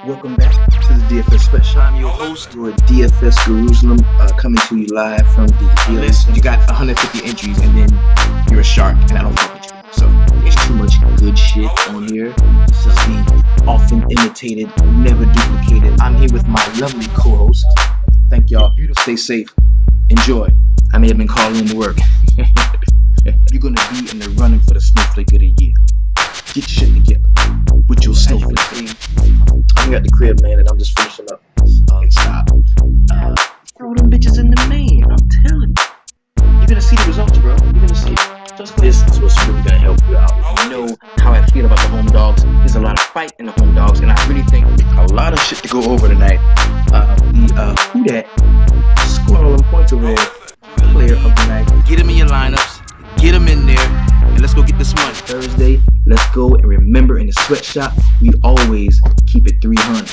Welcome back to the DFS Special. I'm your host, your DFS Jerusalem, coming to you live from the list. You got 150 entries, and then you're a shark, and I don't fuck with you. So there's too much good shit on here. This is the often imitated, never duplicated. I'm here with my lovely co-host. Thank y'all. Stay safe. Enjoy. I may have been calling in to work. You're gonna be in the running for the Snowflake of the Year. Get your shit together with your snowflake. I'm at the crib, man, and I'm just finishing up. Stop. Throw them bitches in the main. I'm telling you. You're gonna see the results, bro. You're gonna see it. This is what's really gonna help you out. You know how I feel about the home dogs. There's a lot of fight in the home dogs, and I really think a lot of shit to go over tonight. Who that scored all them points over there? Player of the night. Get him in your lineups. Get him in there, and let's go get this money. Thursday, let's go, and remember, in the sweatshop, we always keep it 300.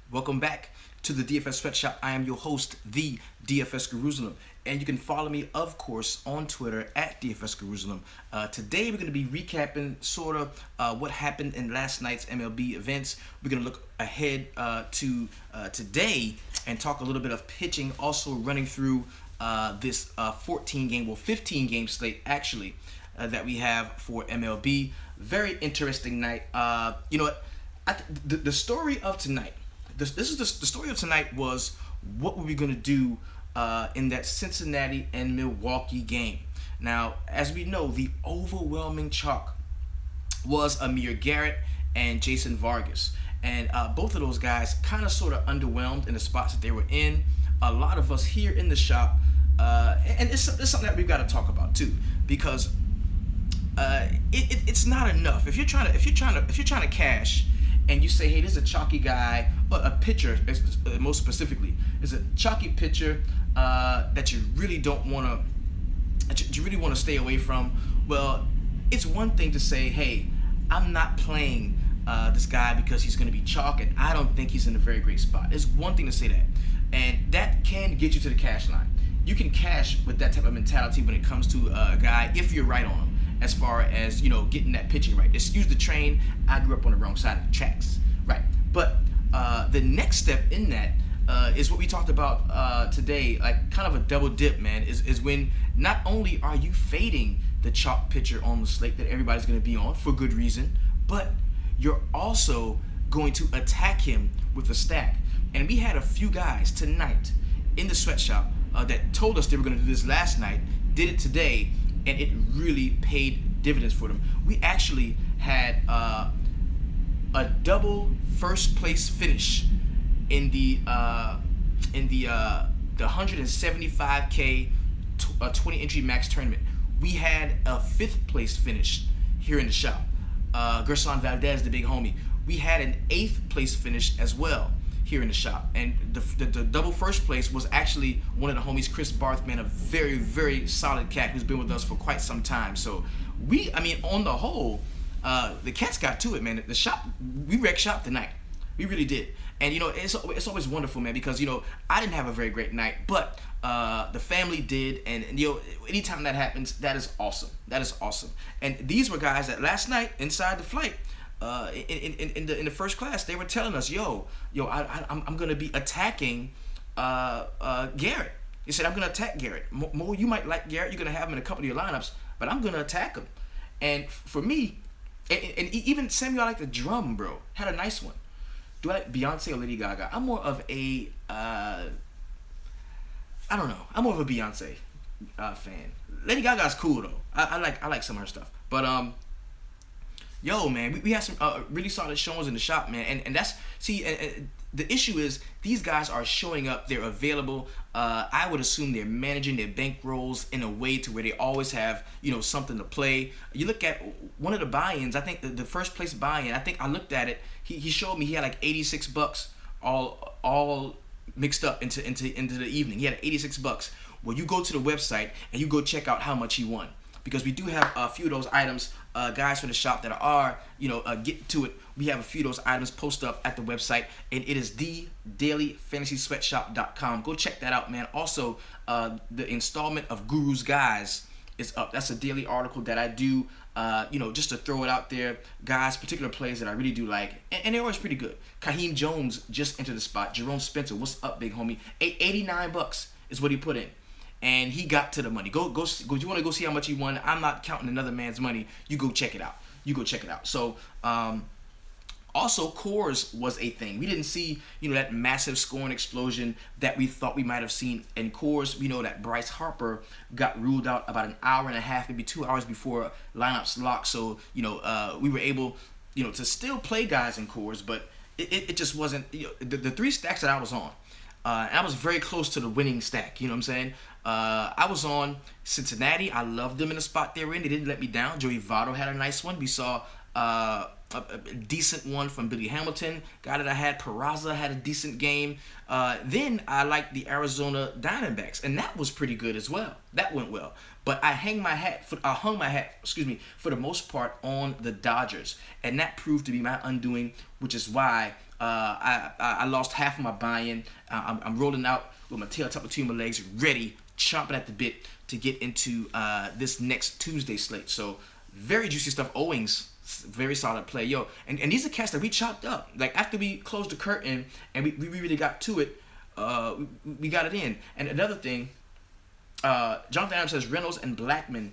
Welcome back to the DFS Sweatshop. I am your host, the DFS Jerusalem, and you can follow me, of course, on Twitter at DFS Jerusalem. Today, we're going to be recapping sort of what happened in last night's MLB events. We're going to look ahead to today and talk a little bit of pitching, also running through this 15 game slate actually that we have for MLB. Very interesting night. You know what? The story of tonight. The story of tonight was what were we going to do in that Cincinnati and Milwaukee game. Now, as we know, the overwhelming chalk was Amir Garrett and Jason Vargas. And both of those guys kind of sort of underwhelmed in the spots that they were in. A lot of us here in the shop, and it's something that we've got to talk about too, because it's not enough. If you're trying to cash, and you say, hey, this is a chalky guy, or a pitcher, most specifically, is a chalky pitcher that you really don't want to stay away from. Well, it's one thing to say, hey, I'm not playing this guy because he's going to be chalk, and I don't think he's in a very great spot. It's one thing to say that, and that can get you to the cash line. You can cash with that type of mentality when it comes to a guy if you're right on him. As far as, you know, getting that pitching right. Excuse the train, I grew up on the wrong side of the tracks. Right. But the next step in that is what we talked about today, like kind of a double dip, man, is when not only are you fading the chalk pitcher on the slate that everybody's going to be on for good reason, but you're also going to attack him with a stack. And we had a few guys tonight in the sweatshop that told us they were going to do this last night, did it today, and it really paid dividends for them. We actually had a double first place finish in the 175K 20 entry max tournament. We had a fifth place finish here in the shop. Gerson Valdez, the big homie. We had an eighth place finish as well here in the shop, and the double first place was actually one of the homies, Chris Barth, man, a very, very solid cat who's been with us for quite some time. So on the whole, the cats got to it, man. The shop, we wrecked shop tonight. We really did. And, you know, it's always wonderful, man, because, you know, I didn't have a very great night, but the family did, and you know, anytime that happens, that is awesome. That is awesome. And these were guys that last night inside the flight, in the first class, they were telling us, I'm gonna be attacking Garrett. He said, I'm gonna attack Garrett. Mo, you might like Garrett. You're gonna have him in a couple of your lineups, but I'm gonna attack him. And for me, and even Samuel, I like the drum, bro, had a nice one. Do I like Beyonce or Lady Gaga? I'm more of a I don't know. I'm more of a Beyonce fan. Lady Gaga's cool though. I like some of her stuff, but yo, man, we had some really solid showings in the shop, man, and that's the issue is these guys are showing up, they're available. I would assume they're managing their bankrolls in a way to where they always have, you know, something to play. You look at one of the buy-ins, I think the first place buy-in, I think I looked at it, he showed me he had like $86 all mixed up into the evening. He had $86. Well, you go to the website and you go check out how much he won. because we do have a few of those items, guys from the shop that are, getting to it. We have a few of those items posted up at the website, and it is thedailyfantasysweatshop.com. Go check that out, man. Also, the installment of Guru's Guys is up. That's a daily article that I do, just to throw it out there. Guys, particular plays that I really do like, and they're always pretty good. Kaheem Jones just entered the spot. Jerome Spencer, what's up, big homie? $89 is what he put in. And he got to the money. Go. You want to go see how much he won? I'm not counting another man's money. You go check it out. So, also, Coors was a thing. We didn't see, that massive scoring explosion that we thought we might have seen in Coors. We know that Bryce Harper got ruled out about an hour and a half, maybe 2 hours before lineups locked. So, we were able, to still play guys in Coors, but it just wasn't, the 3 stacks that I was on. I was very close to the winning stack. You know what I'm saying? I was on Cincinnati. I loved them in the spot they were in. They didn't let me down. Joey Votto had a nice one. We saw a decent one from Billy Hamilton. Guy that I had, Peraza, had a decent game. Then I liked the Arizona Diamondbacks, and that was pretty good as well. That went well. But I hung my hat for the most part on the Dodgers, and that proved to be my undoing, which is why I lost half of my buy-in. I'm rolling out with my tail tucked between my legs, ready, chomping at the bit to get into this next Tuesday slate. So very juicy stuff. Owings, very solid play, yo. And these are cats that we chopped up. Like after we closed the curtain and we really got to it, we got it in. And another thing, Jonathan Adams says Reynolds and Blackman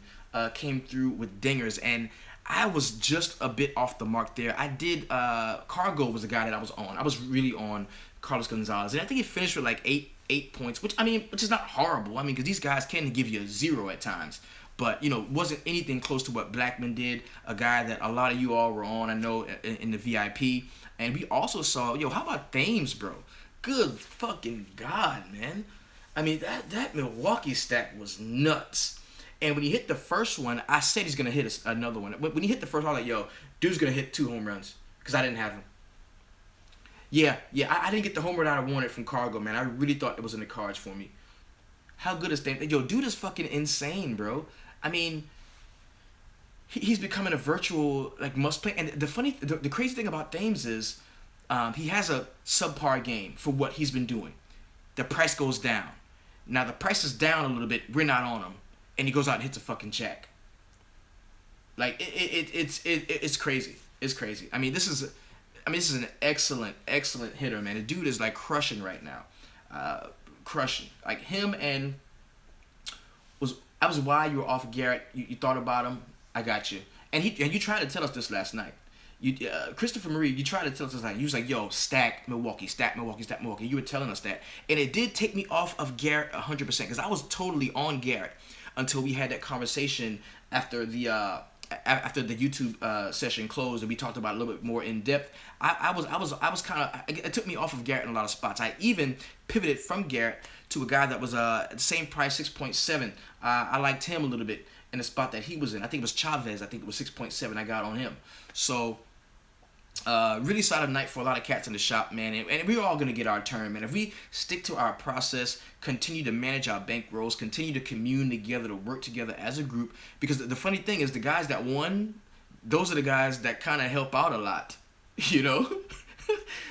came through with dingers, and I was just a bit off the mark there. I did, Cargo was the guy that I was on. I was really on Carlos Gonzalez, and I think he finished with like eight points, which is not horrible. Because these guys can give you a 0 at times. But, wasn't anything close to what Blackman did, a guy that a lot of you all were on, I know, in the VIP. And we also saw, how about Thames, bro? Good fucking God, man. That Milwaukee stack was nuts. And when he hit the first one, I said he's going to hit another one. When he hit the first one, I was like, yo, dude's going to hit 2 home runs. Because I didn't have him. Yeah, I didn't get the home run I wanted from Cargo, man. I really thought it was in the cards for me. How good is Thames? Yo, dude is fucking insane, bro. He's becoming a virtual must play. And the crazy thing about Thames is, he has a subpar game for what he's been doing. The price goes down. Now the price is down a little bit. We're not on him, and he goes out and hits a fucking jack. It's crazy. It's crazy. This is an excellent hitter, man. The dude is crushing right now, crushing. Him and that was why you were off Garrett. You thought about him. I got you. And you tried to tell us this last night. Christopher Marie, you tried to tell us this last night. You was like, yo, stack Milwaukee. You were telling us that. And it did take me off of Garrett 100%, because I was totally on Garrett until we had that conversation after the YouTube session closed, and we talked about it a little bit more in depth. I was kind of, it took me off of Garrett in a lot of spots. I even pivoted from Garrett to a guy that was at the same price, 6.7. I liked him a little bit in the spot that he was in. I think it was Chavez. I think it was 6.7 I got on him. So really solid night for a lot of cats in the shop, man. And we're all going to get our turn, man. If we stick to our process, continue to manage our bankrolls, continue to commune together, to work together as a group. Because the funny thing is, the guys that won, those are the guys that kind of help out a lot.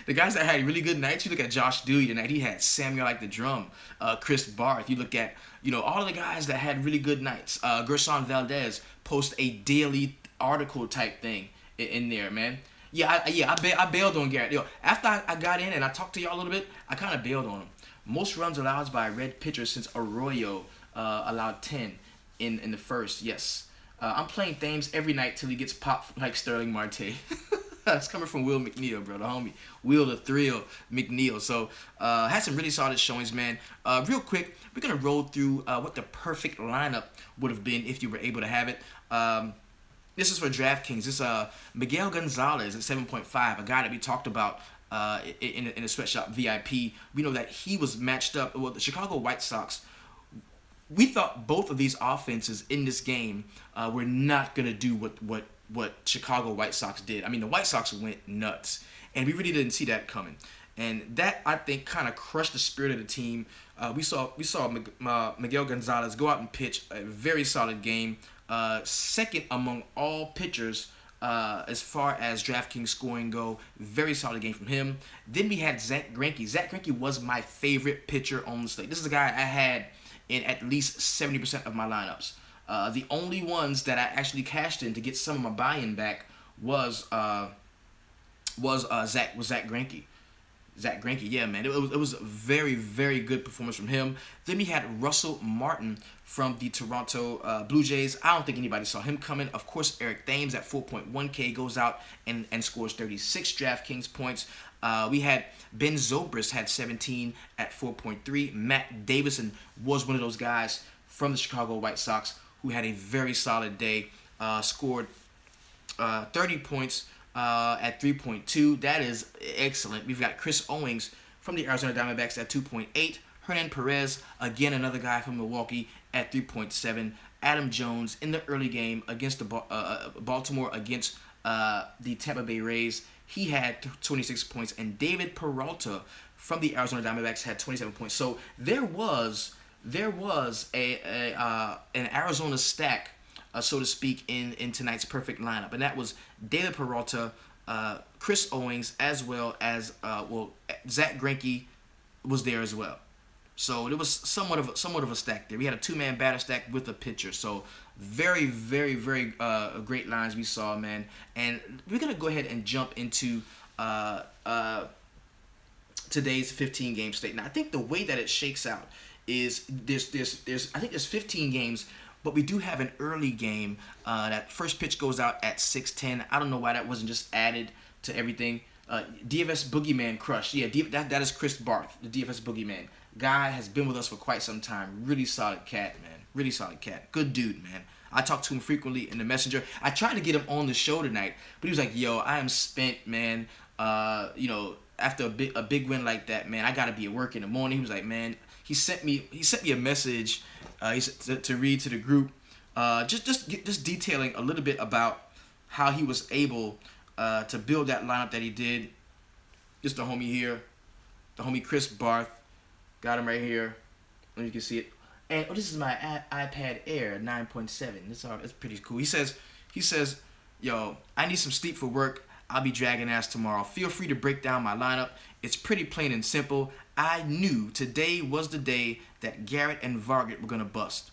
The guys that had really good nights, you look at Josh Dewey tonight, he had Samuel like the drum, Chris Barth. You look at, all of the guys that had really good nights. Gerson Valdez post a daily article type thing in there, man. I bailed on Garrett. After I got in and I talked to y'all a little bit, I kind of bailed on him. Most runs allowed by a red pitcher since Arroyo allowed 10 in the first. Yes. I'm playing Thames every night till he gets popped like Sterling Marte. That's coming from Will McNeil, bro, the homie. Will the Thrill McNeil. So, had some really solid showings, man. Real quick, we're going to roll through what the perfect lineup would have been if you were able to have it. This is for DraftKings. This is Miguel Gonzalez at 7.5, a guy that we talked about in a sweatshop VIP. We know that he was matched up. Well, the Chicago White Sox, we thought both of these offenses in this game were not going to do what Chicago White Sox did. The White Sox went nuts, and we really didn't see that coming. And that, I think, kind of crushed the spirit of the team. We saw Miguel Gonzalez go out and pitch a very solid game. Second among all pitchers as far as DraftKings scoring go. Very solid game from him. Then we had Zach Greinke. Zach Greinke was my favorite pitcher on the slate. This is a guy I had in at least 70% of my lineups. The only ones that I actually cashed in to get some of my buy-in back was Zach Greinke. Zach Greinke, yeah, man. It was a very, very good performance from him. Then we had Russell Martin from the Toronto Blue Jays. I don't think anybody saw him coming. Of course, Eric Thames at 4.1K goes out and scores 36 DraftKings points. We had Ben Zobrist had 17 at 4.3. Matt Davison was one of those guys from the Chicago White Sox who had a very solid day. Scored 30 points at 3.2. That is excellent. We've got Chris Owings from the Arizona Diamondbacks at 2.8. Hernan Perez, again another guy from Milwaukee, at 3.7. Adam Jones in the early game against the Baltimore against the Tampa Bay Rays, he had 26 points. And David Peralta from the Arizona Diamondbacks had 27 points. So there was an Arizona stack, so to speak, in tonight's perfect lineup, and that was David Peralta, Chris Owings, as well as Zach Greinke was there as well. So it was somewhat of a stack there. We had a two-man batter stack with a pitcher. So very, very, very great lines we saw, man. And we're gonna go ahead and jump into today's 15-game slate. Now I think the way that it shakes out is there's 15 games. But we do have an early game. That first pitch goes out at 6:10. I don't know why that wasn't just added to everything. DFS Boogeyman Crush. Yeah, that is Chris Barth, the DFS Boogeyman. Guy has been with us for quite some time. Really solid cat, man. Really solid cat. Good dude, man. I talk to him frequently in the messenger. I tried to get him on the show tonight, but he was like, yo, I am spent, man. After a big win like that, man, I got to be at work in the morning. He was like, man, he sent me a message to read to the group, just detailing a little bit about how he was able to build that lineup that he did. Just the homie here, the homie Chris Barth, got him right here, and you can see it. And this is my iPad Air 9.7. It's pretty cool. He says, yo, I need some sleep for work. I'll be dragging ass tomorrow. Feel free to break down my lineup. It's pretty plain and simple. I knew today was the day that Garrett and Vargas were going to bust.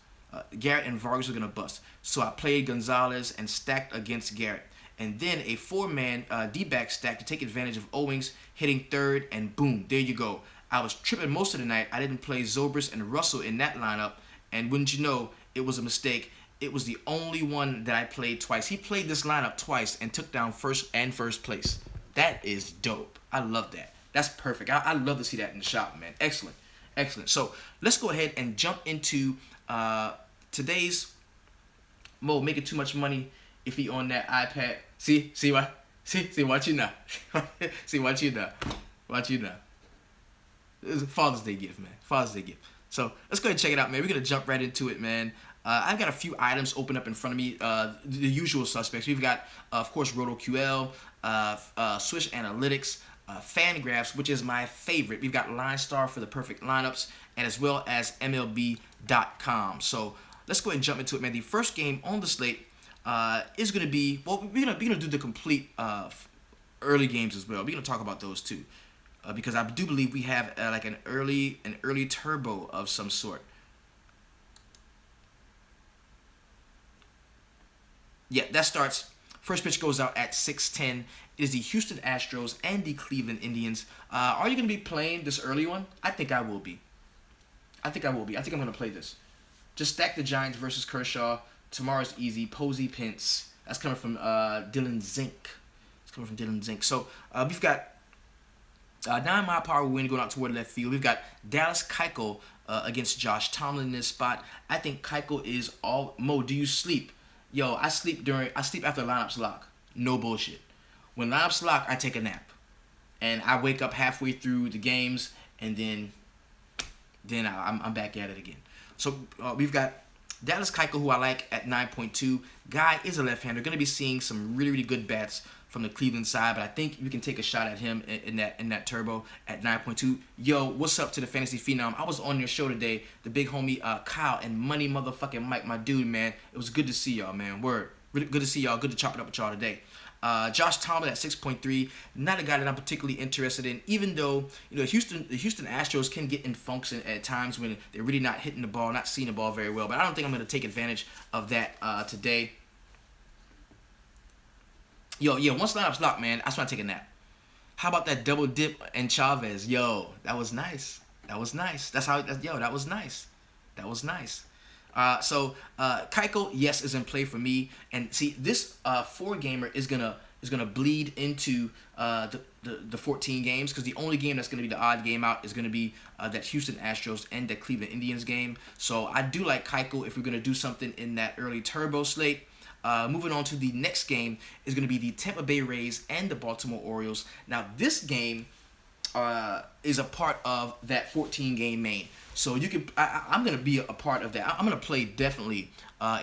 So I played Gonzalez and stacked against Garrett. And then a four-man D-back stack to take advantage of Owings hitting third, and boom, there you go. I was tripping most of the night. I didn't play Zobrist and Russell in that lineup. And wouldn't you know, it was a mistake. It was the only one that I played twice. He played this lineup twice and took down first place. That is dope. I love that. That's perfect. I love to see that in the shop, man. Excellent. So let's go ahead and jump into today's Mo making too much money if he on that iPad. See watch you now. Watch you now. It's a Father's Day gift, man. Father's Day gift. So let's go ahead and check it out, man. We're gonna jump right into it, man. I've got a few items open up in front of me. The usual suspects. We've got, of course, RotoQL, Swish Analytics, Fangraphs, which is my favorite. We've got LineStar for the perfect lineups, and as well as MLB.com. So let's go ahead and jump into it, man. The first game on the slate is going to be, well, we're gonna do the complete early games as well. We're gonna talk about those too, because I do believe we have like an early turbo of some sort. Yeah, that starts. First pitch goes out at 6:10. It is the Houston Astros and the Cleveland Indians. Are you going to be playing this early one? I think I will be. I think I'm going to play this. Just stack the Giants versus Kershaw. Tomorrow's easy. Posey Pence. That's coming from Dylan Zink. So we've got 9-mile-per-hour wind going out toward left field. We've got Dallas Keuchel against Josh Tomlin in this spot. I think Keuchel is all. Mo, do you sleep? Yo, I sleep after lineups lock. No bullshit. When lineups lock, I take a nap, and I wake up halfway through the games, and then I'm back at it again. So we've got Dallas Keuchel, who I like at 9.2. Guy is a left-hander. Going to be seeing some really, really good bats from the Cleveland side, but I think you can take a shot at him in that turbo at 9.2. Yo, what's up to the Fantasy Phenom? I was on your show today, the big homie Kyle and Money motherfucking Mike, my dude, man. It was good to see y'all, man. Word. Really good to see y'all. Good to chop it up with y'all today. Josh Tomlin at 6.3, not a guy that I'm particularly interested in, even though the Houston Astros can get in funks at times when they're really not hitting the ball, not seeing the ball very well. But I don't think I'm going to take advantage of that today. Yo, once lineup's locked, man, I just want to take a nap. How about that double dip and Chavez? Yo, that was nice. That was nice. That was nice. That was nice. So Keiko, yes, is in play for me, and see this 4-gamer is gonna bleed into the 14 games, because the only game that's gonna be the odd game out is gonna be that Houston Astros and the Cleveland Indians game. So I do like Keiko if we're gonna do something in that early turbo slate. Moving on to the next game is going to be the Tampa Bay Rays and the Baltimore Orioles. Now, this game is a part of that 14-game main. So I'm going to be a part of that. I'm going to play definitely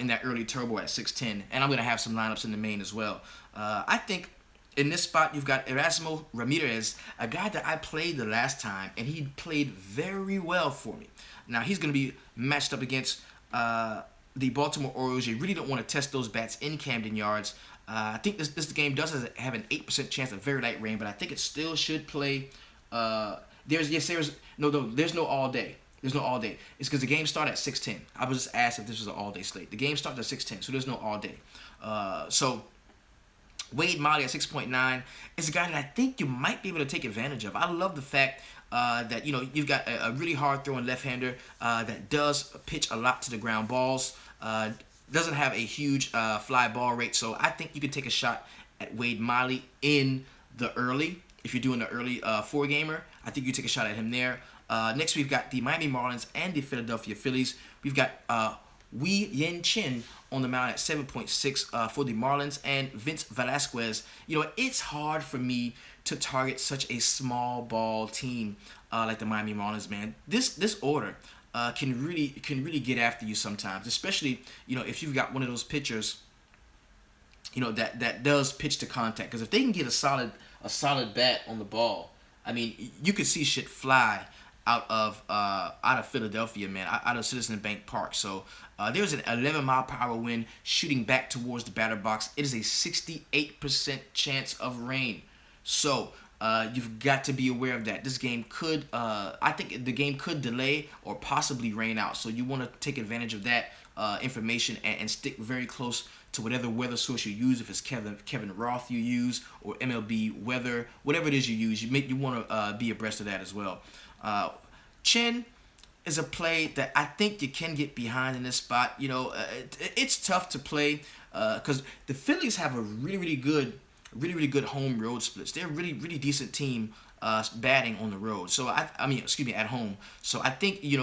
in that early turbo at 6:10, and I'm going to have some lineups in the main as well. I think in this spot, you've got Erasmo Ramirez, a guy that I played the last time, and he played very well for me. Now, he's going to be matched up against the Baltimore Orioles. You really don't want to test those bats in Camden Yards. I think this game does have an 8% chance of very light rain, but I think it still should play. There's no all day. There's no all day. It's because the game started at 6:10. I was just asked if this was an all day slate. The game started at 6:10, so there's no all day. So Wade Miley at 6.9 is a guy that I think you might be able to take advantage of. I love the fact that you've got a really hard throwing left-hander that does pitch a lot to the ground balls. Doesn't have a huge fly ball rate, so I think you can take a shot at Wade Miley in the early. If you're doing the early 4-gamer, I think you take a shot at him there. Next, we've got the Miami Marlins and the Philadelphia Phillies. We've got Wei Yin Chin on the mound at 7.6 for the Marlins, and Vince Velasquez. It's hard for me to target such a small ball team like the Miami Marlins, man. This order can really get after you sometimes, especially if you've got one of those pitchers that does pitch to contact. Because if they can get a solid bat on the ball, I mean, you could see shit fly out of Philadelphia, man, out of Citizens Bank Park. So there's an 11-mile-per-hour wind shooting back towards the batter box. It is a 68% chance of rain. So you've got to be aware of that. This game could, I think the game could delay or possibly rain out. So you want to take advantage of that information and stick very close to whatever weather source you use. If it's Kevin Roth you use, or MLB weather, whatever it is you use, you want to be abreast of that as well. Chen is a play that I think you can get behind in this spot. It's tough to play because the Phillies have a really good home road splits. They're a really decent team batting on the road. So at home. So I think you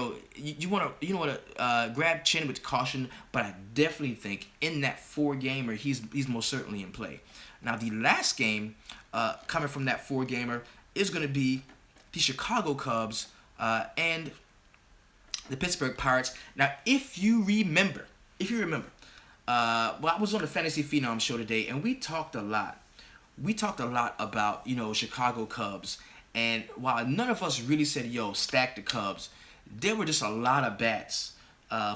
want to grab Chen with caution, but I definitely think in that 4-gamer he's most certainly in play. Now the last game coming from that 4-gamer is going to be the Chicago Cubs and the Pittsburgh Pirates. Now, if you remember, I was on the Fantasy Phenom show today, and we talked a lot. We talked a lot about Chicago Cubs, and while none of us really said stack the Cubs, there were just a lot of bats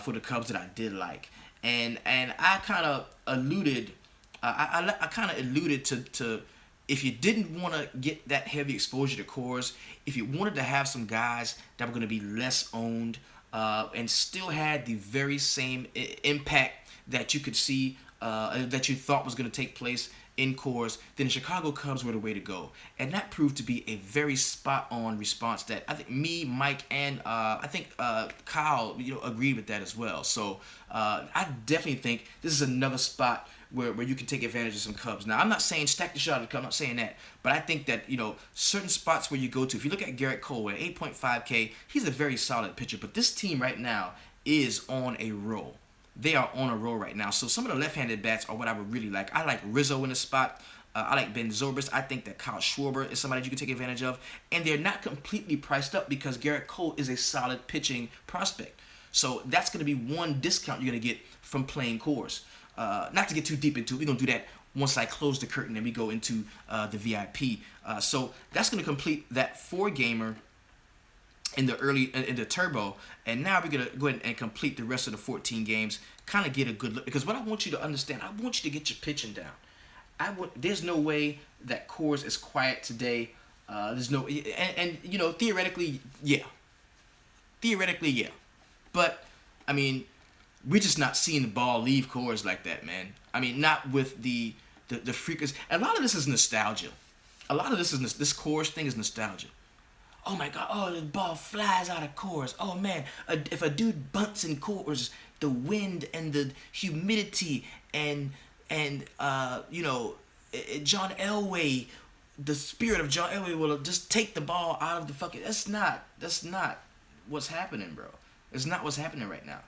for the Cubs that I did like, and I kind of alluded, I kind of alluded to. If you didn't want to get that heavy exposure to cores, if you wanted to have some guys that were going to be less owned and still had the very same impact that you could see, that you thought was going to take place in cores, then the Chicago Cubs were the way to go. And that proved to be a very spot-on response that I think me, Mike, and I think Kyle agreed with that as well. So I definitely think this is another spot where you can take advantage of some Cubs. Now, I'm not saying stack the shot of the Cubs, I'm not saying that, but I think that, certain spots where you go to, if you look at Garrett Cole at 8.5K, he's a very solid pitcher, but this team right now is on a roll. They are on a roll right now. So some of the left-handed bats are what I would really like. I like Rizzo in the spot. I like Ben Zobrist. I think that Kyle Schwarber is somebody you can take advantage of. And they're not completely priced up because Garrett Cole is a solid pitching prospect. So that's going to be one discount you're going to get from playing cores. Not to get too deep into it, we're going to do that once I close the curtain and we go into the VIP. So that's going to complete that 4-gamer in the turbo, and now we're gonna go ahead and complete the rest of the 14 games. Kind of get a good look, because what I want you to understand, I want you to get your pitching down. There's no way that Coors is quiet today. There's no, and you know, theoretically, yeah, but I mean, we're just not seeing the ball leave Coors like that, man. I mean, not with the freakers. And a lot of this is nostalgia. A lot of this Coors thing is nostalgia. Oh my God! Oh, the ball flies out of Coors. Oh man! If a dude bunts in Coors, the wind and the humidity and you know, John Elway, the spirit of John Elway will just take the ball out of the fucking. That's not what's happening, bro. It's not what's happening right now.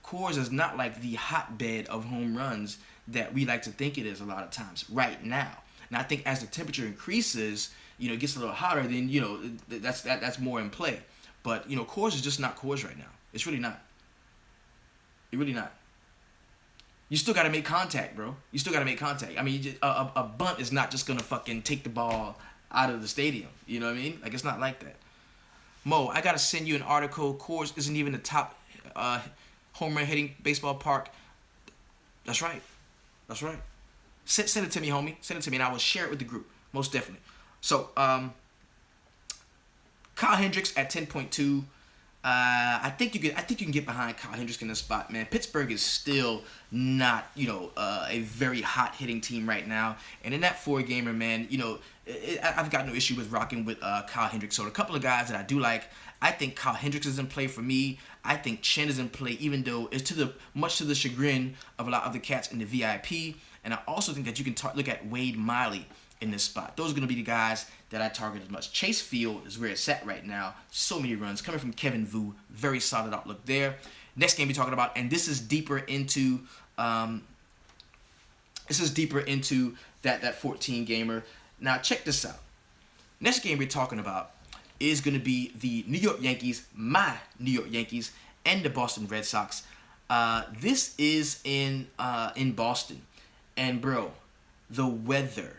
Coors is not like the hotbed of home runs that we like to think it is a lot of times right now. And I think as the temperature increases, you know, it gets a little hotter, then, you know, that's more in play. But, you know, Coors is just not Coors right now. It's really not. It's really not. You still got to make contact, bro. You still got to make contact. I mean, a bunt is not just going to fucking take the ball out of the stadium. You know what I mean? Like, it's not like that. Mo, I got to send you an article. Coors isn't even the top home run hitting baseball park. That's right. That's right. Send it to me, homie. Send it to me, and I will share it with the group. Most definitely. So, Kyle Hendricks at 10.2. I think you can get behind Kyle Hendricks in this spot, man. Pittsburgh is still not, you know, a very hot hitting team right now. And in that 4-gamer, man, you know, I've got no issue with rocking with Kyle Hendricks. So a couple of guys that I do like. I think Kyle Hendricks is in play for me. I think Chen is in play, even though it's much to the chagrin of a lot of the cats in the VIP. And I also think that you can look at Wade Miley in this spot. Those are going to be the guys that I target as much. Chase Field is where it's at right now. So many runs coming from Kevin Vu. Very solid outlook there. Next game we're talking about, and this is deeper into that 14-gamer. Now check this out. Next game we're talking about is going to be the New York Yankees, my New York Yankees, and the Boston Red Sox. This is in Boston, and bro, the weather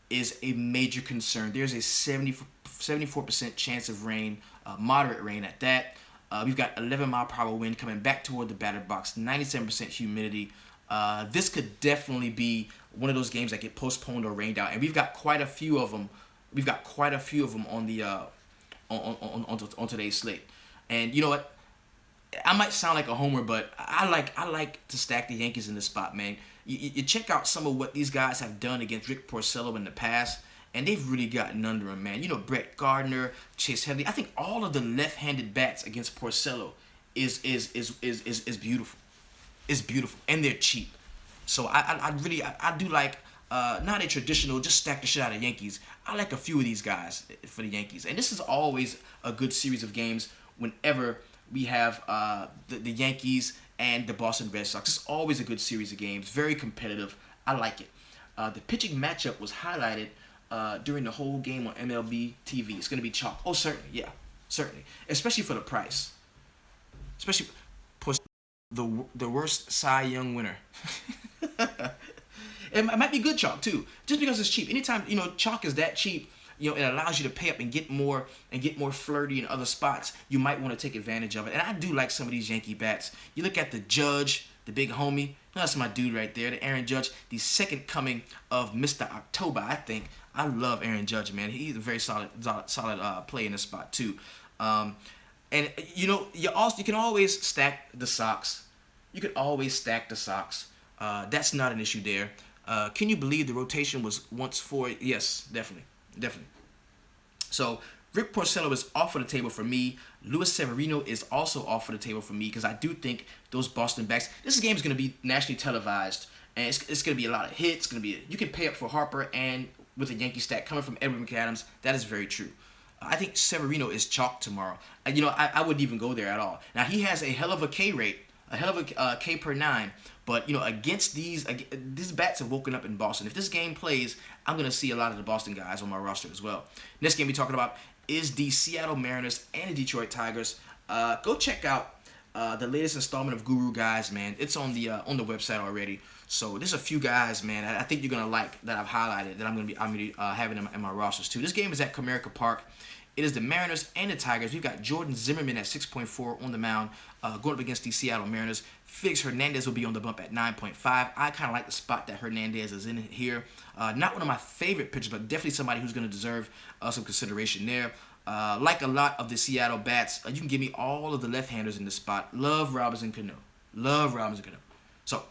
is a major concern. There's a 74% chance of rain, moderate rain at that. We've got 11-mile-per-hour wind coming back toward the batter box, 97% humidity. This could definitely be one of those games that get postponed or rained out, and we've got quite a few of them. We've got quite a few of them on the on today's slate. And you know what? I might sound like a homer, but I like to stack the Yankees in this spot, man. You check out some of what these guys have done against Rick Porcello in the past, and they've really gotten under him, man. You know, Brett Gardner, Chase Headley. I think all of the left-handed bats against Porcello is beautiful. It's beautiful, and they're cheap. So I do like not a traditional just stack the shit out of Yankees. I like a few of these guys for the Yankees, and this is always a good series of games whenever we have the Yankees and the Boston Red Sox. It's always a good series of games. Very competitive. I like it. The pitching matchup was highlighted during the whole game on MLB TV. It's going to be chalk. Oh, certainly. Yeah, certainly. Especially for the price. Especially the worst Cy Young winner. It might be good chalk, too. Just because it's cheap. Anytime, you know, chalk is that cheap, you know, it allows you to pay up and get more flirty in other spots. You might want to take advantage of it. And I do like some of these Yankee bats. You look at the Judge, the big homie. That's my dude right there, the Aaron Judge, the second coming of Mr. October, I think. I love Aaron Judge, man. He's a very solid play in this spot, too. And, you know, you can always stack the Sox. You can always stack the Sox. That's not an issue there. Can you believe the rotation was once for? Yes, definitely. So Rick Porcello is off of the table for me. Luis Severino is also off of the table for me because I do think those Boston backs. This game is going to be nationally televised, and it's going to be a lot of hits. You can pay up for Harper, and with a Yankee stack coming from Edwin McAdams, that is very true. I think Severino is chalk tomorrow. You know, I wouldn't even go there at all. Now he has a hell of a K rate, a hell of a K per 9. But, you know, against these bats have woken up in Boston. If this game plays, I'm going to see a lot of the Boston guys on my roster as well. Next game we're talking about is the Seattle Mariners and the Detroit Tigers. Go check out the latest installment of Guru Guys, man. It's on the website already. So there's a few guys, man. I think you're gonna like that I've highlighted that I'm gonna be having in my rosters too. This game is at Comerica Park. It is the Mariners and the Tigers. We've got Jordan Zimmerman at 6.4 on the mound, going up against the Seattle Mariners. Felix Hernandez will be on the bump at 9.5. I kind of like the spot that Hernandez is in here. Not one of my favorite pitchers, but definitely somebody who's going to deserve some consideration there. Like a lot of the Seattle bats, you can give me all of the left-handers in this spot. Love Robinson Cano. So,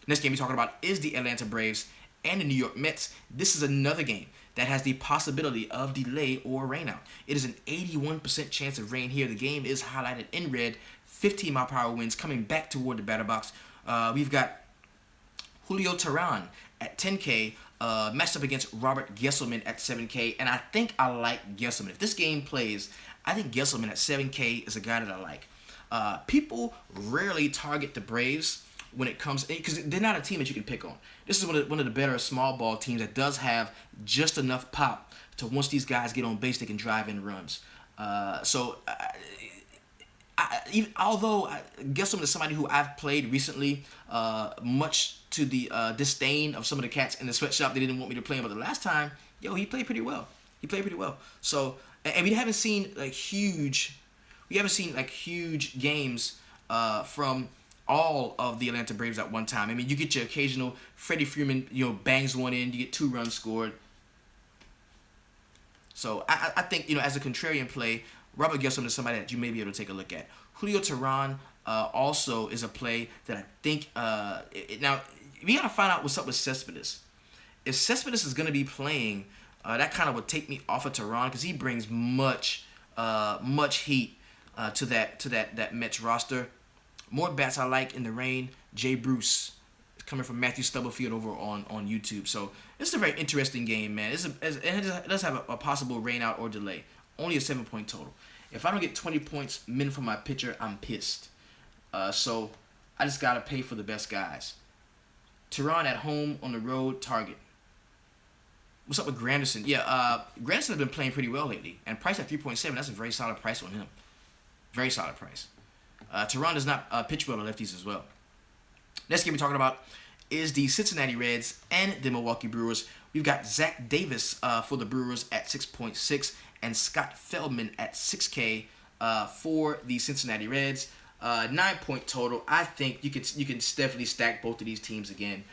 next game we're talking about is the Atlanta Braves and the New York Mets. This is another game that has the possibility of delay or rainout. It is an 81% chance of rain here. The game is highlighted in red. 15-mile-per-hour winds coming back toward the batter box. We've got Julio Teheran at 10K, matched up against Robert Gesselman at 7K, and I think I like Gesselman. If this game plays, I think Gesselman at 7K is a guy that I like. People rarely target the Braves when it comes, because they're not a team that you can pick on. This is one of the better small ball teams that does have just enough pop to, once these guys get on base, they can drive in runs. Although Gesselman is somebody who I've played recently, much to the disdain of some of the cats in the sweatshop, they didn't want me to play him. But the last time, he played pretty well. So, and we haven't seen huge games from all of the Atlanta Braves at one time. I mean, you get your occasional Freddie Freeman, bangs one in, you get 2 runs scored. So I think, as a contrarian play, Robert Gesselman is somebody that you may be able to take a look at. Julio Teheran also is a play that I think, now, we got to find out what's up with Cespedes. If Cespedes is going to be playing, that kind of would take me off of Teheran, because he brings much heat to that Mets roster. More bats I like in the rain. Jay Bruce, coming from Matthew Stubblefield over on YouTube. So this is a very interesting game, man. It does have a possible rain out or delay. Only a 7-point total. If I don't get 20 points min from my pitcher, I'm pissed. So I just got to pay for the best guys. Teheran at home, on the road, target. What's up with Granderson? Yeah, Granderson has been playing pretty well lately. And price at 3.7, that's a very solid price on him. Very solid price. Teheran does not pitch well to lefties as well. Next game we're talking about is the Cincinnati Reds and the Milwaukee Brewers. We've got Zach Davis for the Brewers at 6.6 and Scott Feldman at 6K for the Cincinnati Reds. 9-point total. I think you can definitely stack both of these teams again.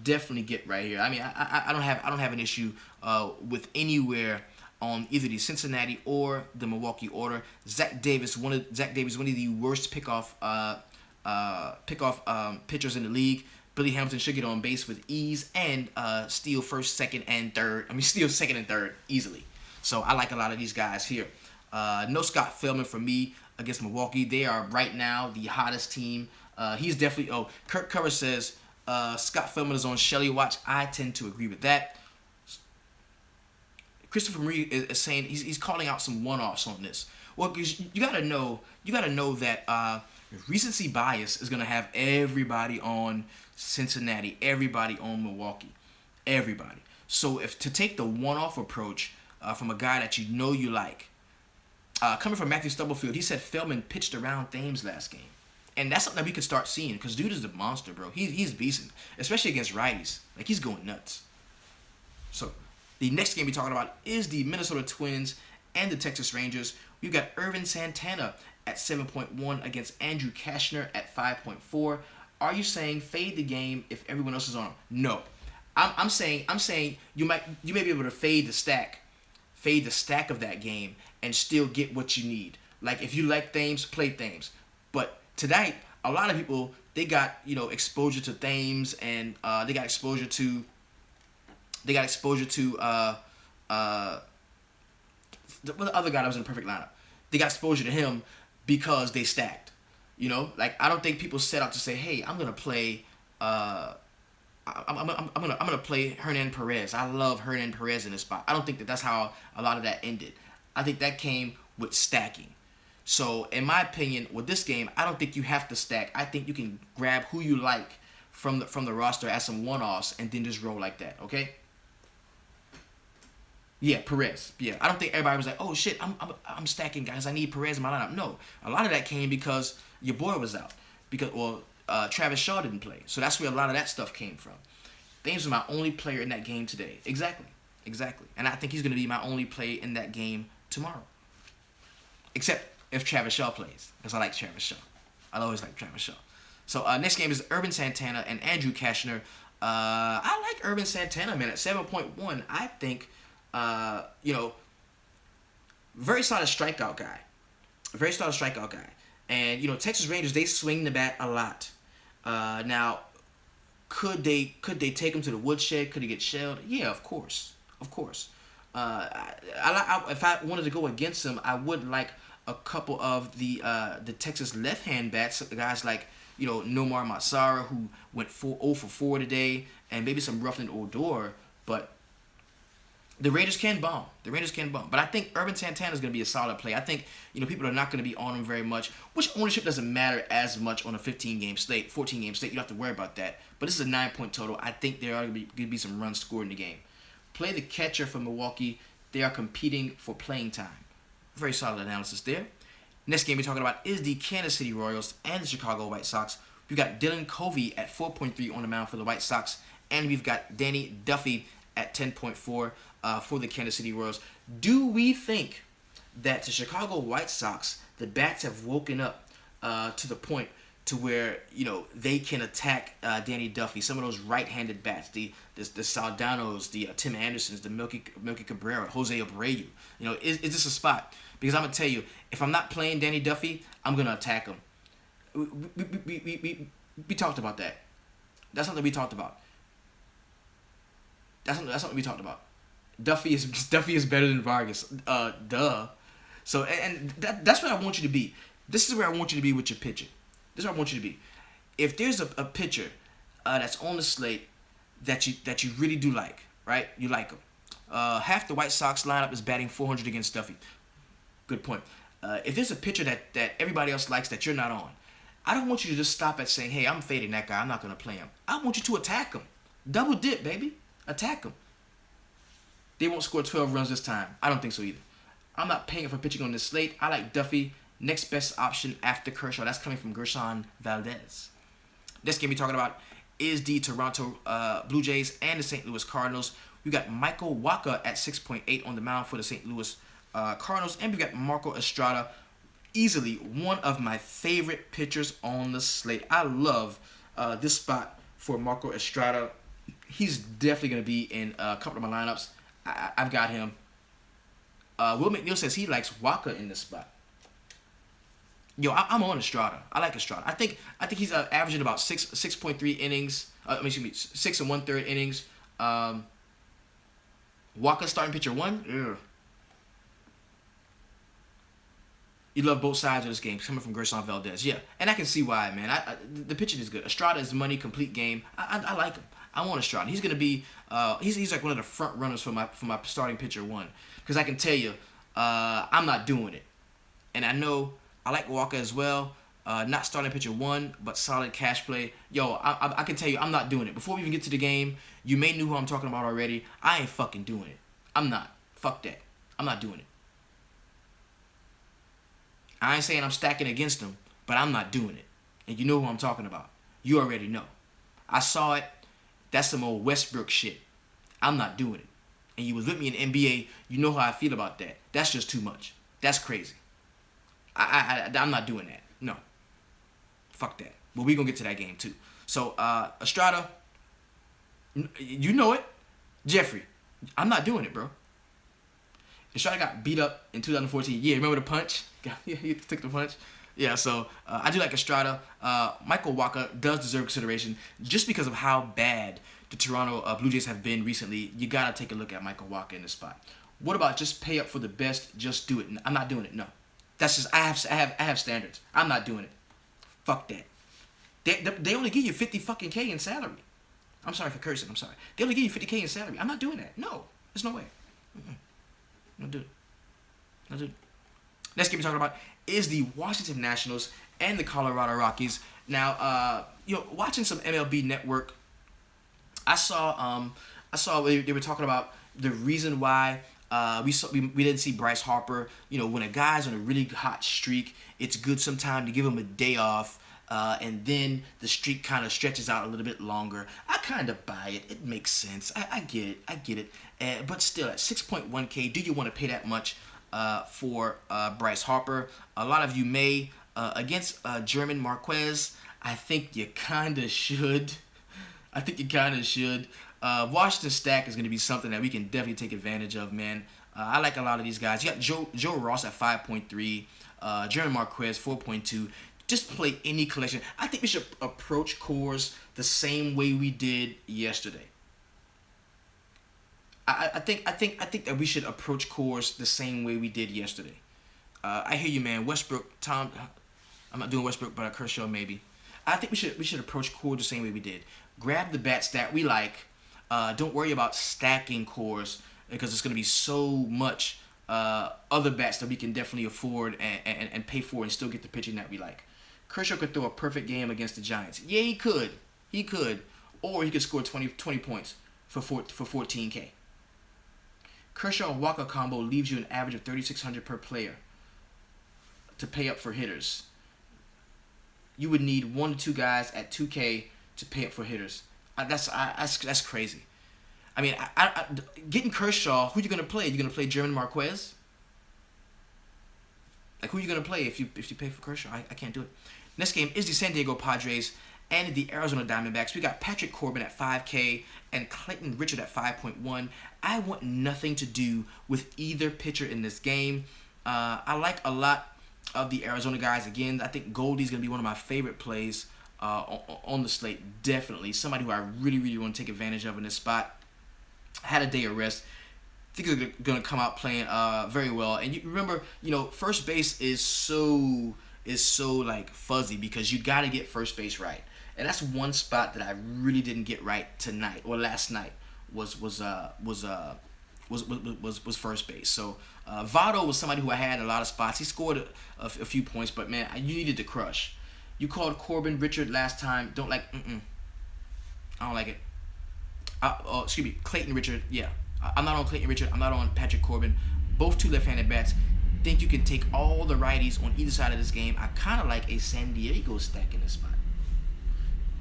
Definitely get right here. I mean, I don't have an issue with anywhere on either the Cincinnati or the Milwaukee order. Zach Davis, one of the worst pickoff pitchers in the league. Billy Hamilton should get on base with ease and steal second, and third easily. So I like a lot of these guys here. No Scott Feldman for me against Milwaukee. They are right now the hottest team. He's definitely. Kurt Cover says Scott Feldman is on Shelly watch. I tend to agree with that. Christopher Marie is saying he's calling out some one-offs on this. Well, because you gotta know that recency bias is gonna have everybody on Cincinnati, everybody on Milwaukee, everybody. So if to take the one-off approach from a guy that you like, coming from Matthew Stubblefield, he said Feldman pitched around Thames last game, and that's something that we could start seeing because dude is a monster, bro. He's beasting, especially against righties. Like he's going nuts. So the next game we're talking about is the Minnesota Twins and the Texas Rangers. We've got Irvin Santana at 7.1 against Andrew Kashner at 5.4. Are you saying fade the game if everyone else is on? No. I'm saying you may be able to fade the stack of that game and still get what you need. Like if you like Thames, play Thames. But tonight, a lot of people they got exposure to Thames and they got exposure to the other guy that was in the perfect lineup. They got exposure to him because they stacked. Like I don't think people set out to say, "Hey, I'm gonna play. I'm gonna play Hernan Perez. I love Hernan Perez in this spot." I don't think that's how a lot of that ended. I think that came with stacking. So, in my opinion, with this game, I don't think you have to stack. I think you can grab who you like from the roster as some one-offs and then just roll like that. Okay. Yeah, Perez. Yeah, I don't think everybody was like, oh shit, I'm stacking guys. I need Perez in my lineup. No, a lot of that came because your boy was out. Travis Shaw didn't play. So that's where a lot of that stuff came from. Thames was my only player in that game today. Exactly. And I think he's going to be my only player in that game tomorrow. Except if Travis Shaw plays, because I like Travis Shaw. I'll always like Travis Shaw. So next game is Urban Santana and Andrew Kashner. I like Urban Santana, man, at 7.1. I think, very solid strikeout guy. And, Texas Rangers, they swing the bat a lot. Now, could they take him to the woodshed? Could he get shelled? Yeah, of course. If I wanted to go against him, I would like a couple of the Texas left-hand bats, guys like Nomar Mazara, who went 0 for 4 today, and maybe some Ruffin Odor. But the Raiders can bomb. But I think Urban Santana is going to be a solid play. I think people are not going to be on him very much, which ownership doesn't matter as much on a 14-game slate. You don't have to worry about that. But this is a 9-point total. I think there are going to be some runs scored in the game. Play the catcher for Milwaukee. They are competing for playing time. Very solid analysis there. Next game we're talking about is the Kansas City Royals and the Chicago White Sox. We've got Dylan Covey at 4.3 on the mound for the White Sox, and we've got Danny Duffy at 10.4 for the Kansas City Royals. Do we think that the Chicago White Sox, the bats have woken up to the point to where they can attack Danny Duffy? Some of those right-handed bats, the Saldanos, the Tim Andersons, the Melky Cabrera, Jose Abreu. Is this a spot? Because I'm gonna tell you, if I'm not playing Danny Duffy, I'm gonna attack him. We talked about that. That's something we talked about. That's something we talked about. Duffy is better than Vargas. Duh. So and that's where I want you to be. This is where I want you to be with your pitcher. This is where I want you to be. If there's a pitcher that's on the slate that you really do like, right? You like him. Half the White Sox lineup is batting .400 against Duffy. Good point. If there's a pitcher that everybody else likes that you're not on, I don't want you to just stop at saying, hey, I'm fading that guy. I'm not going to play him. I want you to attack him. Double dip, baby. Attack him. They won't score 12 runs this time. I don't think so either. I'm not paying for pitching on this slate. I like Duffy. Next best option after Kershaw. That's coming from Gershon Valdez. This game we're talking about is the Toronto Blue Jays and the St. Louis Cardinals. We got Michael Wacha at 6.8 on the mound for the St. Louis Cardinals. And we got Marco Estrada, easily one of my favorite pitchers on the slate. I love this spot for Marco Estrada. He's definitely going to be in a couple of my lineups. I've got him. Will McNeil says he likes Wacha in this spot. Yo, I'm on Estrada. I like Estrada. I think he's averaging about 6.3 innings. 6 1/3 innings. Wacha starting pitcher 1. Ugh. You love both sides of this game coming from Gershon Valdez. Yeah, and I can see why, man. The pitching is good. Estrada is money, complete game. I like him. I want Estrada. He's gonna be he's like one of the front runners for my starting pitcher 1. Because I can tell you, I'm not doing it, and I know I like Wacha as well. Not starting pitcher 1, but solid cash play. Yo, I can tell you, I'm not doing it. Before we even get to the game, you may know who I'm talking about already. I ain't fucking doing it. I'm not. Fuck that. I'm not doing it. I ain't saying I'm stacking against him, but I'm not doing it. And you know who I'm talking about. You already know. I saw it. That's some old Westbrook shit. I'm not doing it. And you was with me in NBA. You know how I feel about that. That's just too much. That's crazy. I'm not doing that. No. Fuck that. But we gonna get to that game too. So Estrada, you know it. Jeffrey, I'm not doing it, bro. Estrada got beat up in 2014. Yeah, remember the punch? He took the punch. Yeah, so I do like Estrada. Michael Wacha does deserve consideration just because of how bad the Toronto Blue Jays have been recently. You gotta take a look at Michael Wacha in this spot. What about just pay up for the best? Just do it. I'm not doing it. No, that's just I have standards. I'm not doing it. Fuck that. They only give you 50 fucking K in salary. I'm sorry for cursing. I'm sorry. They only give you 50K in salary. I'm not doing that. No, there's no way. Not doing it. Not doing it. Next game we're talking about is the Washington Nationals and the Colorado Rockies. Now, watching some MLB Network, I saw they were talking about the reason why We didn't see Bryce Harper. When a guy's on a really hot streak, it's good sometimes to give him a day off, and then the streak kind of stretches out a little bit longer. I kind of buy it. It makes sense. I get it. But still, at 6.1K, do you want to pay that much for Bryce Harper? A lot of you may. Against German Marquez, I think you kind of should. Washington stack is going to be something that we can definitely take advantage of, man. I like a lot of these guys. You got Joe Ross at 5.3, German Marquez 4.2. Just play any collection. I think we should approach cores the same way we did yesterday. I think that we should approach cores the same way we did yesterday. I hear you, man. Westbrook, Tom. I'm not doing Westbrook, but Kershaw maybe. I think we should approach core the same way we did. Grab the bats that we like. Don't worry about stacking cores because it's going to be so much other bats that we can definitely afford and pay for and still get the pitching that we like. Kershaw could throw a perfect game against the Giants. Yeah, he could. Or he could score 20 points for 14K. Kershaw and Walker combo leaves you an average of $3,600 per player to pay up for hitters. You would need 1 to 2 guys at 2K to pay up for hitters. That's crazy. I mean, getting Kershaw, who you gonna play? You gonna play German Marquez? Like, who you gonna play if you pay for Kershaw? I can't do it. Next game is the San Diego Padres and the Arizona Diamondbacks. We got Patrick Corbin at 5K and Clayton Richard at 5.1. I want nothing to do with either pitcher in this game. I like a lot of the Arizona guys. Again, I think Goldie's going to be one of my favorite plays on the slate. Definitely. Somebody who I really, really want to take advantage of in this spot. Had a day of rest. I think they're going to come out playing very well. And you remember, first base is so like fuzzy because you got to get first base right. And that's one spot that I really didn't get right tonight or last night was first base. So Votto was somebody who I had a lot of spots. He scored a few points, but man, you needed to crush. You called Corbin Richard last time. Don't like. I don't like it. Excuse me, Clayton Richard. Yeah, I'm not on Clayton Richard. I'm not on Patrick Corbin. Both two left-handed bats. Think you can take all the righties on either side of this game. I kind of like a San Diego stack in this spot.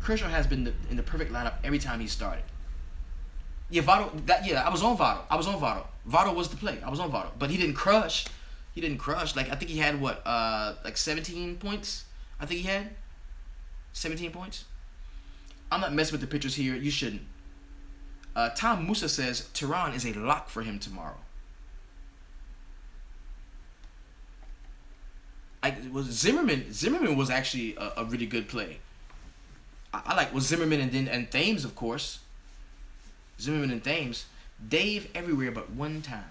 Kershaw has been in the perfect lineup every time he started. Yeah, Votto. I was on Votto. Votto was the play. I was on Votto, but he didn't crush. Like, I think he had like 17 points. I think he had 17 points. I'm not messing with the pitchers here. You shouldn't. Tom Musa says Tehran is a lock for him tomorrow. Zimmerman was actually a really good play. I like Zimmerman and Thames, of course. Zimmerman and Thames. Dave everywhere but one time.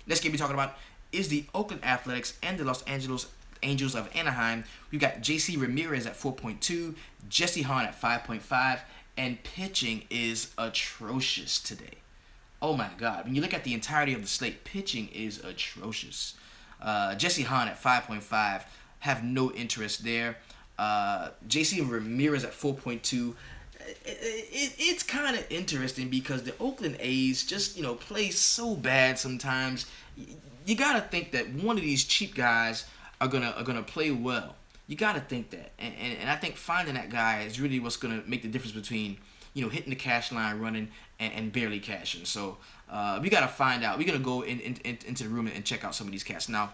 Next game we're talking about is the Oakland Athletics and the Los Angeles Angels of Anaheim. We've got J.C. Ramirez at 4.2, Jesse Hahn at 5.5, and pitching is atrocious today. Oh my God. When you look at the entirety of the slate, pitching is atrocious. Jesse Hahn at 5.5, have no interest there. J.C. Ramirez at 4.2. It's kind of interesting because the Oakland A's just, play so bad sometimes. You got to think that one of these cheap guys are gonna play well. You got to think that. And I think finding that guy is really what's going to make the difference between, hitting the cash line running and barely cashing. So we got to find out. We're going to go into the room and check out some of these cats. Now,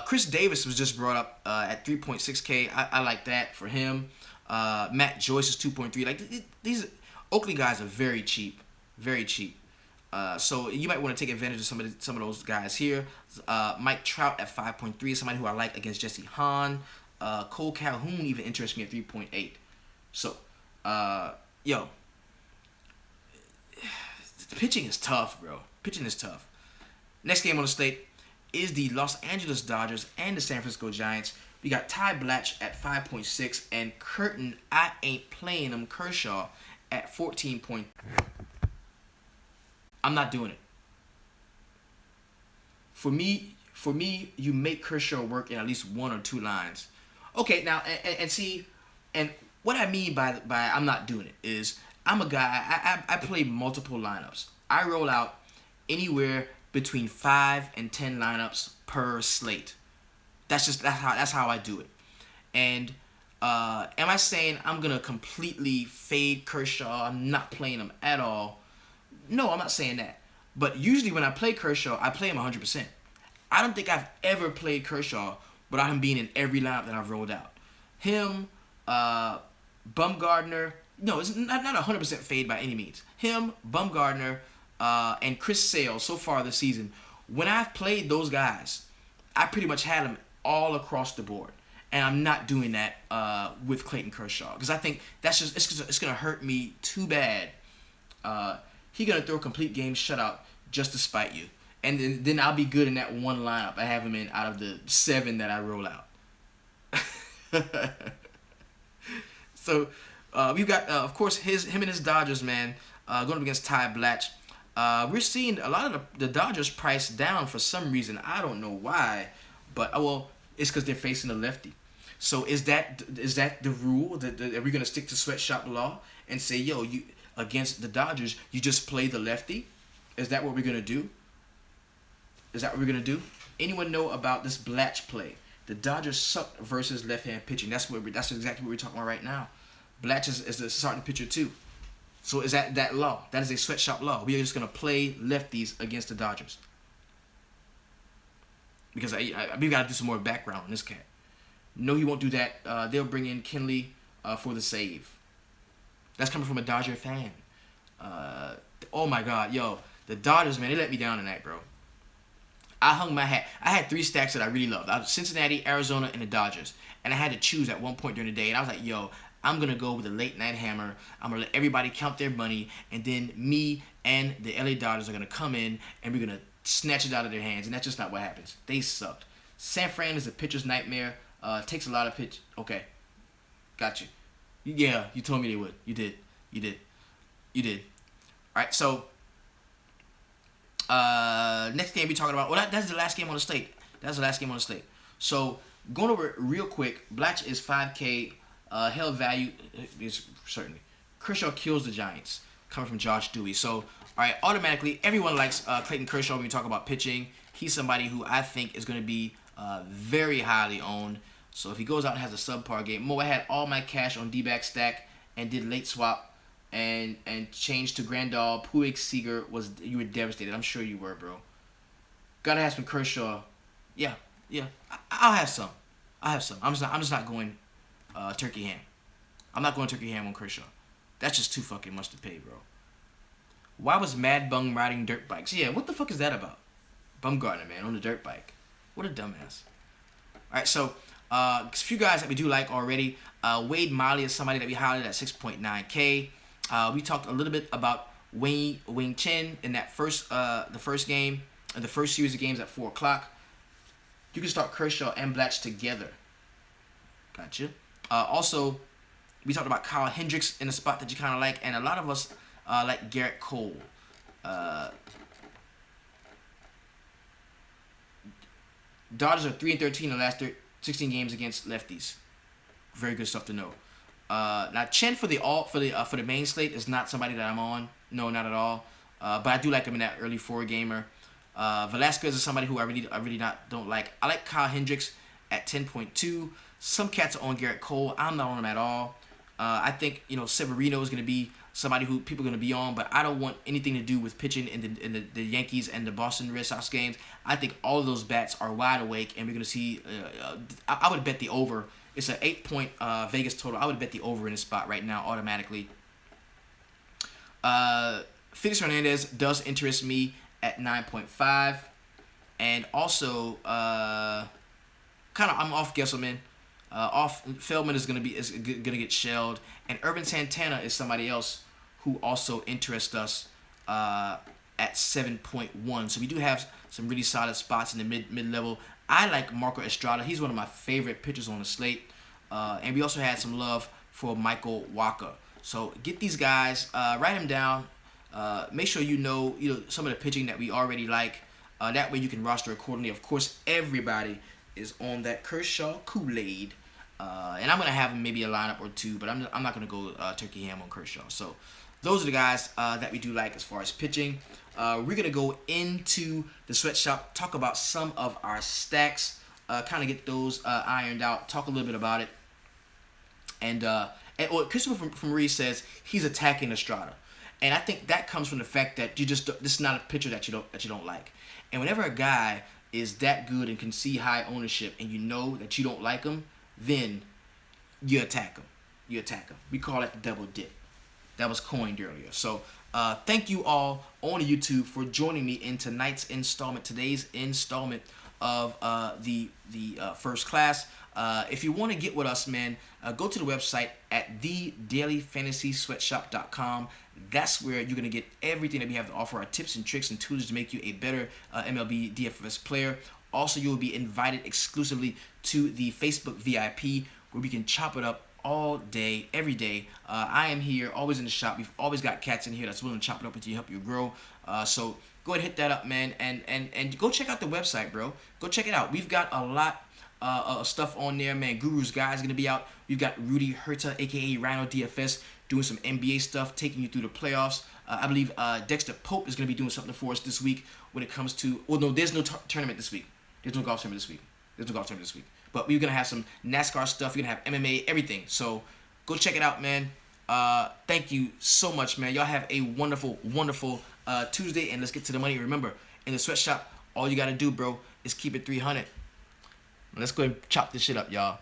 Chris Davis was just brought up at 3.6K. I like that for him. Matt Joyce is 2.3. Like, these Oakland guys are very cheap. Very cheap. So you might want to take advantage of some of those guys here. Mike Trout at 5.3 is somebody who I like against Jesse Hahn. Cole Calhoun even interests me at 3.8. So, the pitching is tough, bro. Pitching is tough. Next game on the slate is the Los Angeles Dodgers and the San Francisco Giants. We got Ty Blatch at 5.6 and Curtin, I ain't playing him, Kershaw at 14. I'm not doing it. For me, you make Kershaw work in at least one or two lines. Okay, now and see, and what I mean by I'm not doing it is I'm a guy. I play multiple lineups. I roll out anywhere between 5 and 10 lineups per slate. That's how I do it. And am I saying I'm gonna completely fade Kershaw? I'm not playing him at all. No, I'm not saying that. But usually when I play Kershaw, I play him 100%. I don't think I've ever played Kershaw without him being in every lineup that I've rolled out. Him, Bumgardner. No, it's not 100% fade by any means. Him, Bumgardner, and Chris Sale so far this season. When I've played those guys, I pretty much had them all across the board. And I'm not doing that with Clayton Kershaw because I think that's just it's gonna hurt me too bad. He gonna throw a complete game shutout just to spite you, and then I'll be good in that one lineup I have him in out of the 7 that I roll out. So we've got of course him and his Dodgers, man, going up against Ty Blatch. We're seeing a lot of the Dodgers price down for some reason. I don't know why, but it's because they're facing a lefty. So is that the rule? Are we gonna stick to sweatshop law and say, yo, you against the Dodgers, you just play the lefty? Is that what we're gonna do? Anyone know about this Blatch play? The Dodgers suck versus left-hand pitching. That's exactly what we're talking about right now. Blatch is a starting pitcher too. So is that law? That is a sweatshop law. We are just gonna play lefties against the Dodgers. Because we've got to do some more background on this cat. No, he won't do that. They'll bring in Kenley for the save. That's coming from a Dodger fan. Oh my God, yo, the Dodgers, man, they let me down tonight, bro. I hung my hat. I had 3 stacks that I really loved. I was Cincinnati, Arizona, and the Dodgers. And I had to choose at one point during the day. And I was like, yo, I'm going to go with the late night hammer. I'm going to let everybody count their money. And then me and the LA Dodgers are going to come in and we're going to snatch it out of their hands. And that's just not what happens. They sucked. San Fran is a pitcher's nightmare. Takes a lot of pitch. Okay. Got you. Yeah, you told me they would. You did. All right, so next game we're talking about. Well, that's the last game on the slate. So going over it real quick. Blatch is 5K. Held value is certainly. Kershaw kills the Giants. Coming from Josh Dewey. So all right, automatically everyone likes Clayton Kershaw when we talk about pitching. He's somebody who I think is going to be very highly owned. So if he goes out and has a subpar game, I had all my cash on D-back stack and did late swap and changed to Grandal, Puig, Seager. You were devastated. I'm sure you were, bro. Gotta have some Kershaw. Yeah. I'll have some. I'm just not going turkey ham. I'm not going turkey ham on Kershaw. That's just too fucking much to pay, bro. Why was Mad Bung riding dirt bikes? Yeah, what the fuck is that about? Bumgardner, man, on the dirt bike. What a dumbass. All right, so a few guys that we do like already. Wade Miley is somebody that we highlighted at 6.9K. We talked a little bit about Wing Chen in that the first game, the first series of games at 4 o'clock. You can start Kershaw and Blatch together. Gotcha. Also, we talked about Kyle Hendricks in a spot that you kind of like, and a lot of us like Garrett Cole. Dodgers are 3-13 in the last 16 games against lefties. Very good stuff to know. Now Chen for the main slate is not somebody that I'm on. No, not at all. But I do like him in that early 4-gamer. Velasquez is somebody who I really don't like. I like Kyle Hendricks at 10.2. Some cats are on Garrett Cole. I'm not on him at all. I think Severino is going to be somebody who people are going to be on, but I don't want anything to do with pitching in the Yankees and the Boston Red Sox games. I think all of those bats are wide awake, and we're going to see. I would bet the over. It's an 8-point Vegas total. I would bet the over in this spot right now automatically. Felix Hernandez does interest me at 9.5, and also I'm off Gesselman. Feldman is gonna get shelled, and Urban Santana is somebody else who also interests us at 7.1. So we do have some really solid spots in the mid level. I like Marco Estrada. He's one of my favorite pitchers on the slate, and we also had some love for Michael Wacha. So get these guys, write them down. Make sure you know some of the pitching that we already like. That way you can roster accordingly. Of course, everybody is on that Kershaw Kool-Aid. And I'm gonna have maybe a lineup or two, but I'm not gonna go turkey ham on Kershaw. So those are the guys that we do like as far as pitching. We're gonna go into the sweatshop, talk about some of our stacks, kind of get those ironed out, talk a little bit about it. And Christopher from Reed says he's attacking Estrada, and I think that comes from the fact that this is not a pitcher that you don't like. And whenever a guy is that good and can see high ownership, and you know that you don't like him, then you attack him. We call it the double dip. That was coined earlier. So thank you all on YouTube for joining me in today's installment of the first class. If you want to get with us, man, go to the website at thedailyfantasysweatshop.com. That's where you're going to get everything that we have to offer, our tips and tricks and tools to make you a better MLB DFS player. Also, you'll be invited exclusively to the Facebook VIP, where we can chop it up all day, every day. I am here, always in the shop. We've always got cats in here that's willing to chop it up with you, help you grow. So go ahead and hit that up, man, and go check out the website, bro. Go check it out. We've got a lot of stuff on there, man. Guru's Guide is gonna be out. We've got Rudy Herta, aka Rhino DFS, doing some NBA stuff, taking you through the playoffs. I believe Dexter Pope is gonna be doing something for us this week when it comes to. Well, no, there's no tournament this week. There's no golf tournament this week. But we're gonna have some NASCAR stuff. We're gonna have MMA, everything. So go check it out, man. Thank you so much, man. Y'all have a wonderful, wonderful Tuesday, and let's get to the money. Remember, in the sweatshop, all you gotta do, bro, is keep it 300. Let's go and chop this shit up, y'all.